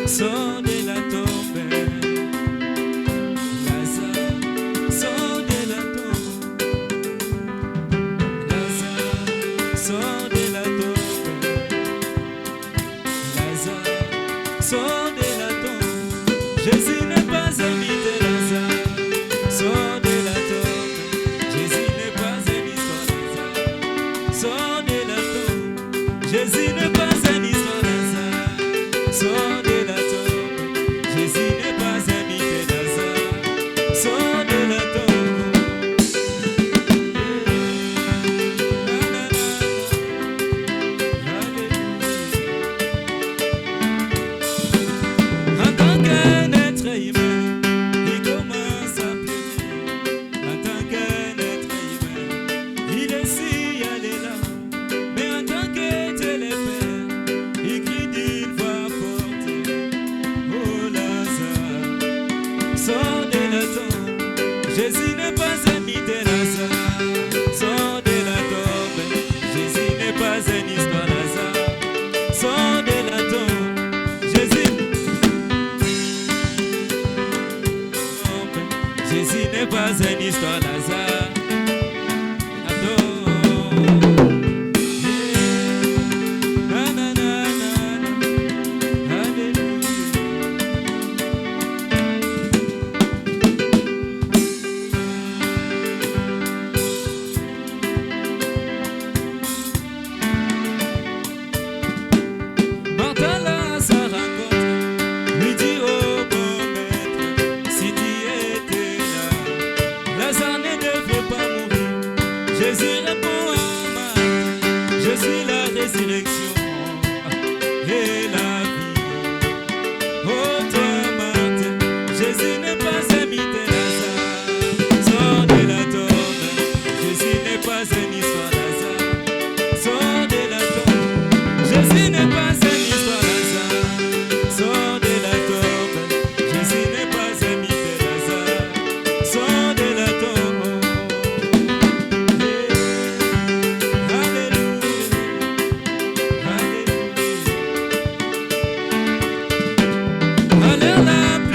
sort de la tombe. Lazare, sort de la tombe. Lazare, sort de la tombe. Lazare, sort de la tombe. Jésus n'est pas invité, Lazare, sort de la tombe. Jésus n'est pas un histoire, Lazare, sort de la tombe. Jésus n'est pas un histoire, Lazare, sort de la tombe. Jésus n'est pas invité, Lazare, sort de la tombe. En tant qu'un être humain, il commence à pleurer. En tant qu'un être humain, il est si allé là. Mais en tant que Dieu le Père, il crie d'une voix forte: oh Lazare, sors de la tombe. Jésus n'est pas un mythe, Lazare, sors de la tombe. Jésus n'est pas une histoire, Lazare, sors de la tombe. Jésus Jésus n'est pas une histoire, Lazare. Adore. Yeah. Na, na, na, na, na. Alléluia. Martha là, sa rencontre, lui dit: oh bon maître, si tu étais là, Lazare ne devrait pas mourir. Jésus répond à Marthe: je suis la résurrection et la vie. Oh toi Marthe, Jésus n'est pas un mythe, Lazare, sors de la tombe. Jésus n'est pas une histoire, Lazare, sors de la tombe. Jésus n'est pas une histoire, Lazare, sors de la tombe. Jésus n'est pas un mythe, Lazare, sors de la tombe. Yeah. Alléluia. Alléluia. Alléluia.